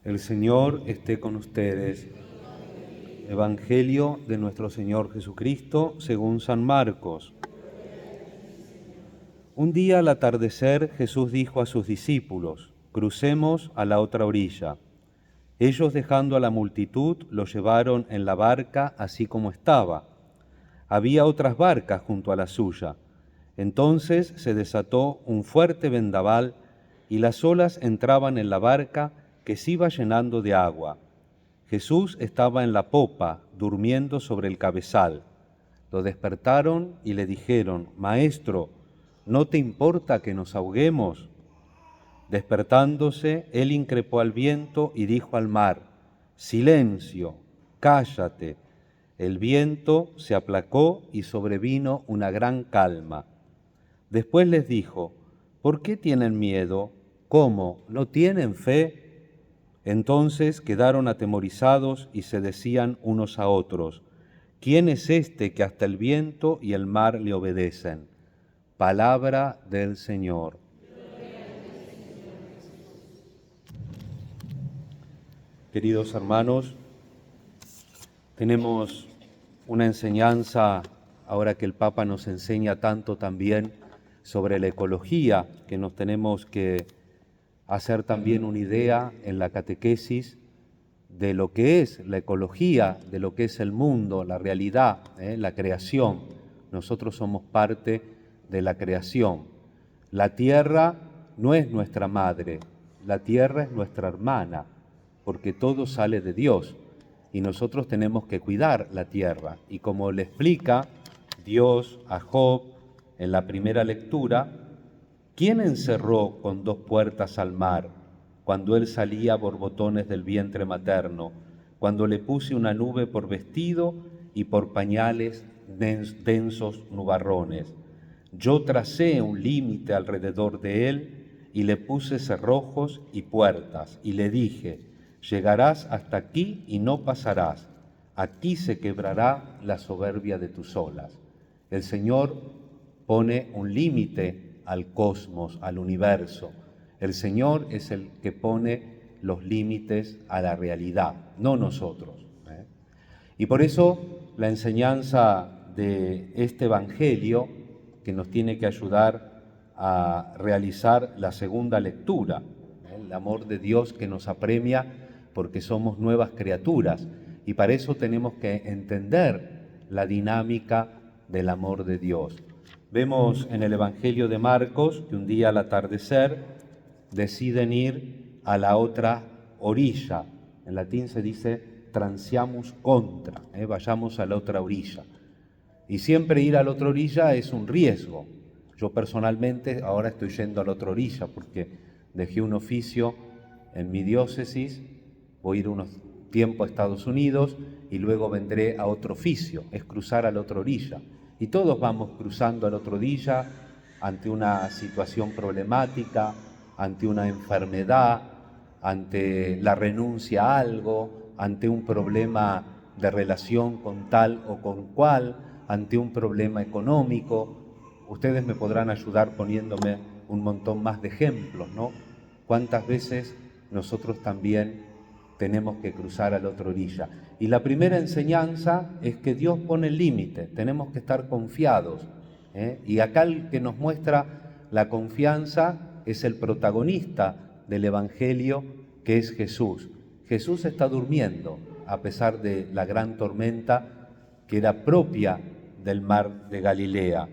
El Señor esté con ustedes. Evangelio de nuestro Señor Jesucristo según San Marcos. Un día al atardecer Jesús dijo a sus discípulos: crucemos a la otra orilla. Ellos, dejando a la multitud, lo llevaron en la barca así como estaba. Había otras barcas junto a la suya. Entonces se desató un fuerte vendaval y las olas entraban en la barca, que se iba llenando de agua. Jesús estaba en la popa, durmiendo sobre el cabezal. Lo despertaron y le dijeron: Maestro, ¿no te importa que nos ahoguemos? Despertándose, él increpó al viento y dijo al mar: Silencio, cállate. El viento se aplacó y sobrevino una gran calma. Después les dijo: ¿por qué tienen miedo? ¿Cómo? ¿No tienen fe? Entonces quedaron atemorizados y se decían unos a otros: ¿quién es este que hasta el viento y el mar le obedecen? Palabra del Señor. Queridos hermanos, tenemos una enseñanza, ahora que el Papa nos enseña tanto también sobre la ecología, que nos tenemos que hacer también una idea en la catequesis de lo que es la ecología, de lo que es el mundo, la realidad, la creación. Nosotros somos parte de la creación. La tierra no es nuestra madre, la tierra es nuestra hermana, porque todo sale de Dios y nosotros tenemos que cuidar la tierra. Y como le explica Dios a Job en la primera lectura, ¿quién encerró con 2 puertas al mar cuando él salía a borbotones del vientre materno, cuando le puse una nube por vestido y por pañales densos nubarrones? Yo tracé un límite alrededor de él y le puse cerrojos y puertas y le dije: llegarás hasta aquí y no pasarás. Aquí se quebrará la soberbia de tus olas. El Señor pone un límite al cosmos, al universo. El Señor es el que pone los límites a la realidad, no nosotros. Y por eso la enseñanza de este Evangelio, que nos tiene que ayudar a realizar la segunda lectura, el amor de Dios que nos apremia porque somos nuevas criaturas, y para eso tenemos que entender la dinámica del amor de Dios. Vemos en el Evangelio de Marcos que un día al atardecer deciden ir a la otra orilla. En latín se dice transiamus contra, vayamos a la otra orilla. Y siempre ir a la otra orilla es un riesgo. Yo personalmente ahora estoy yendo a la otra orilla porque dejé un oficio en mi diócesis, voy a ir unos tiempo a Estados Unidos y luego vendré a otro oficio, es cruzar a la otra orilla. Y todos vamos cruzando a la otra orilla ante una situación problemática, ante una enfermedad, ante la renuncia a algo, ante un problema de relación con tal o con cual, ante un problema económico. Ustedes me podrán ayudar poniéndome un montón más de ejemplos, ¿no? ¿Cuántas veces nosotros también tenemos que cruzar a la otra orilla? Y la primera enseñanza es que Dios pone el límite, tenemos que estar confiados, Y acá el que nos muestra la confianza es el protagonista del Evangelio, que es Jesús. Jesús está durmiendo a pesar de la gran tormenta que era propia del mar de Galilea.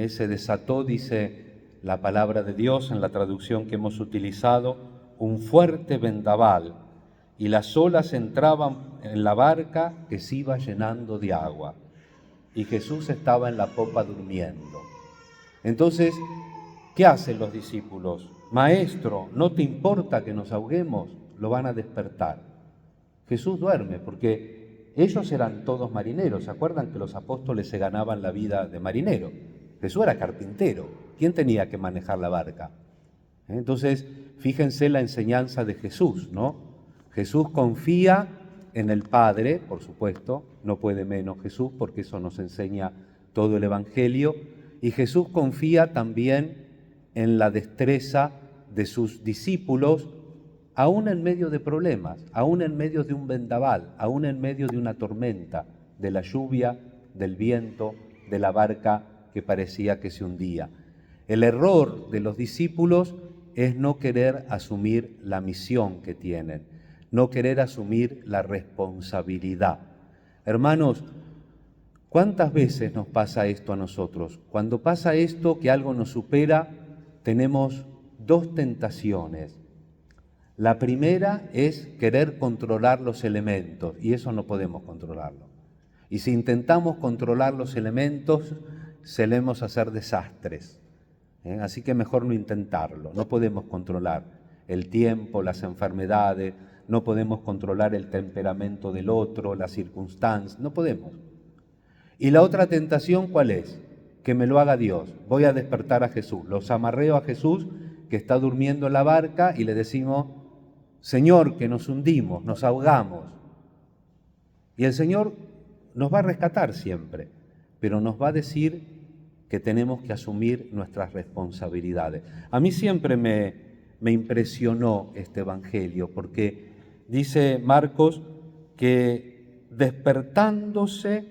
Se desató, dice la palabra de Dios en la traducción que hemos utilizado, un fuerte vendaval, y las olas entraban en la barca que se iba llenando de agua. Y Jesús estaba en la popa durmiendo. Entonces, ¿qué hacen los discípulos? Maestro, ¿no te importa que nos ahoguemos? Lo van a despertar. Jesús duerme porque ellos eran todos marineros. ¿Se acuerdan que los apóstoles se ganaban la vida de marinero? Jesús era carpintero. ¿Quién tenía que manejar la barca? Entonces, fíjense la enseñanza de Jesús, ¿no? Jesús confía en el Padre, por supuesto, no puede menos Jesús, porque eso nos enseña todo el Evangelio, y Jesús confía también en la destreza de sus discípulos aún en medio de problemas, aún en medio de un vendaval, aún en medio de una tormenta, de la lluvia, del viento, de la barca que parecía que se hundía. El error de los discípulos es no querer asumir la misión que tienen, no querer asumir la responsabilidad. Hermanos, ¿cuántas veces nos pasa esto a nosotros? Cuando pasa esto, que algo nos supera, tenemos dos tentaciones. La primera es querer controlar los elementos, y eso no podemos controlarlo. Y si intentamos controlar los elementos, solemos hacer desastres. Así que mejor no intentarlo. No podemos controlar el tiempo, las enfermedades, no podemos controlar el temperamento del otro, las circunstancias, no podemos. Y la otra tentación, ¿cuál es? Que me lo haga Dios. Voy a despertar a Jesús. Los amarreo a Jesús, que está durmiendo en la barca, y le decimos: Señor, que nos hundimos, nos ahogamos. Y el Señor nos va a rescatar siempre, pero nos va a decir que tenemos que asumir nuestras responsabilidades. A mí siempre me impresionó este evangelio, porque dice Marcos que despertándose,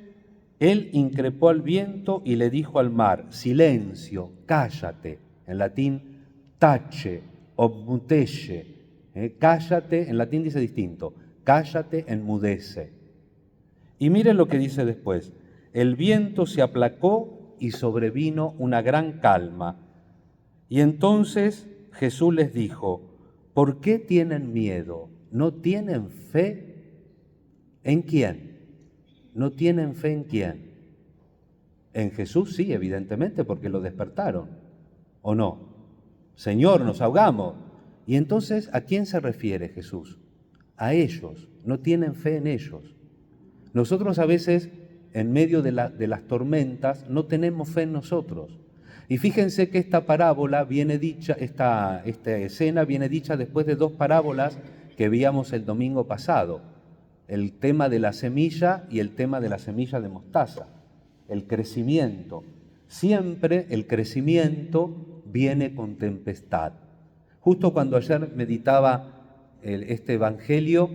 él increpó al viento y le dijo al mar: silencio, cállate. En latín, tace, obmutece. Cállate, en latín dice distinto, cállate, enmudece. Y miren lo que dice después: el viento se aplacó y sobrevino una gran calma. Y entonces Jesús les dijo: ¿por qué tienen miedo? ¿No tienen fe? ¿En quién? ¿No tienen fe en quién? En Jesús sí, evidentemente, porque lo despertaron. ¿O no? Señor, nos ahogamos. Y entonces, ¿a quién se refiere Jesús? A ellos. No tienen fe en ellos. Nosotros a veces, en medio de las tormentas, no tenemos fe en nosotros. Y fíjense que esta parábola viene dicha, esta escena viene dicha después de dos parábolas que veíamos el domingo pasado. El tema de la semilla y el tema de la semilla de mostaza. El crecimiento. Siempre el crecimiento viene con tempestad. Justo cuando ayer meditaba este evangelio,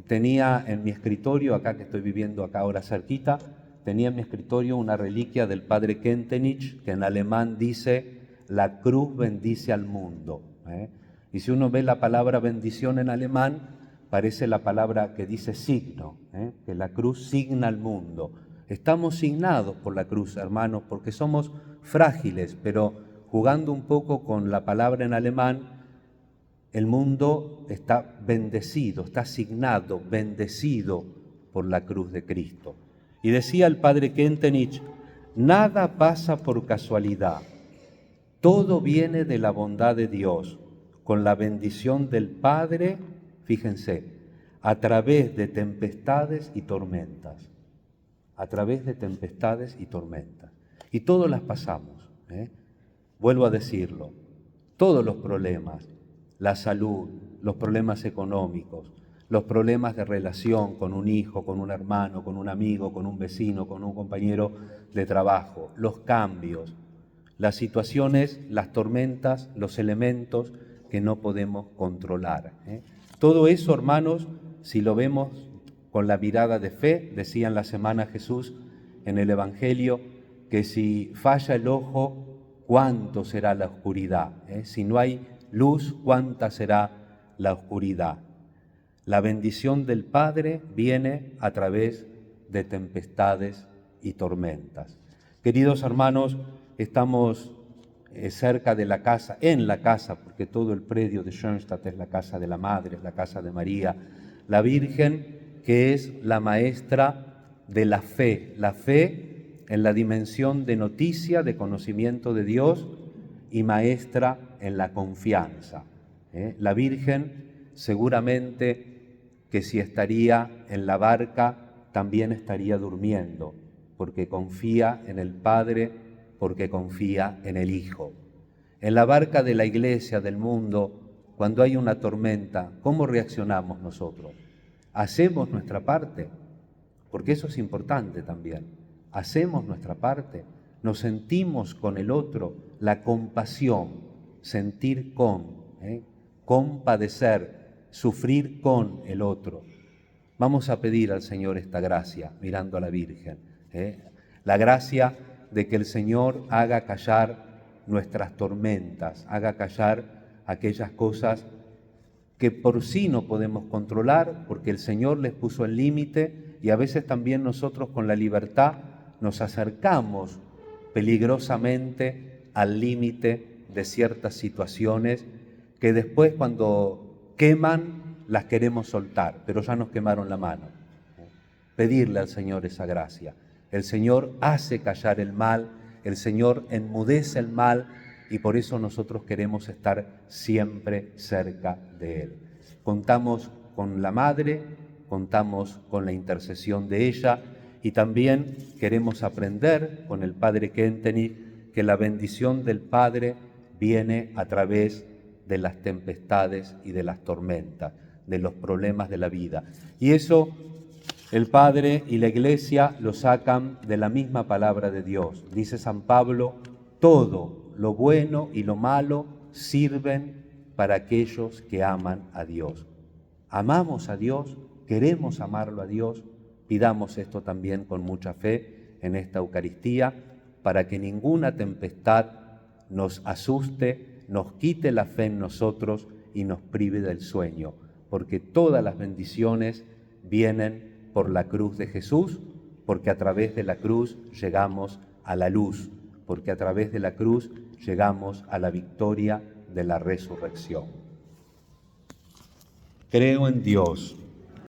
tenía en mi escritorio, acá que estoy viviendo acá ahora cerquita, tenía en mi escritorio una reliquia del padre Kentenich, que en alemán dice: la cruz bendice al mundo. Y si uno ve la palabra bendición en alemán, parece la palabra que dice signo, que la cruz signa al mundo. Estamos signados por la cruz, hermanos, porque somos frágiles, pero jugando un poco con la palabra en alemán, el mundo está bendecido, está signado, bendecido por la cruz de Cristo. Y decía el padre Kentenich: nada pasa por casualidad, todo viene de la bondad de Dios, con la bendición del Padre, fíjense, a través de tempestades y tormentas. A través de tempestades y tormentas. Y todos las pasamos, Vuelvo a decirlo, todos los problemas, la salud, los problemas económicos, los problemas de relación con un hijo, con un hermano, con un amigo, con un vecino, con un compañero de trabajo, los cambios, las situaciones, las tormentas, los elementos que no podemos controlar. Todo eso, hermanos, si lo vemos con la mirada de fe, decía en la semana Jesús en el Evangelio, que si falla el ojo, ¿cuánto será la oscuridad? Si no hay luz, ¿cuánta será la oscuridad? La bendición del Padre viene a través de tempestades y tormentas. Queridos hermanos, estamos cerca de la casa, en la casa, porque todo el predio de Schoenstatt es la casa de la Madre, es la casa de María, la Virgen, que es la maestra de la fe en la dimensión de noticia, de conocimiento de Dios, y maestra en la confianza. La Virgen seguramente que si estaría en la barca también estaría durmiendo, porque confía en el Padre, porque confía en el Hijo. En la barca de la iglesia, del mundo, cuando hay una tormenta, ¿cómo reaccionamos nosotros? ¿Hacemos nuestra parte? Porque eso es importante también. ¿Hacemos nuestra parte? ¿Nos sentimos con el otro? La compasión, sentir con, compadecer, sufrir con el otro. Vamos a pedir al Señor esta gracia, mirando a la Virgen, la gracia de que el Señor haga callar nuestras tormentas, haga callar aquellas cosas que por sí no podemos controlar, porque el Señor les puso el límite, y a veces también nosotros con la libertad nos acercamos peligrosamente al límite de ciertas situaciones que después, cuando queman, las queremos soltar, pero ya nos quemaron la mano. Pedirle al Señor esa gracia. El Señor hace callar el mal, el Señor enmudece el mal, y por eso nosotros queremos estar siempre cerca de Él. Contamos con la Madre, contamos con la intercesión de ella, y también queremos aprender con el Padre Kentenich que la bendición del Padre viene a través de las tempestades y de las tormentas, de los problemas de la vida. Y eso el Padre y la Iglesia lo sacan de la misma palabra de Dios. Dice San Pablo: todo lo bueno y lo malo sirven para aquellos que aman a Dios. Amamos a Dios, queremos amarlo a Dios, pidamos esto también con mucha fe en esta Eucaristía, para que ninguna tempestad nos asuste, nos quite la fe en nosotros y nos prive del sueño, porque todas las bendiciones vienen por la cruz de Jesús, porque a través de la cruz llegamos a la luz, porque a través de la cruz llegamos a la victoria de la resurrección. Creo en Dios,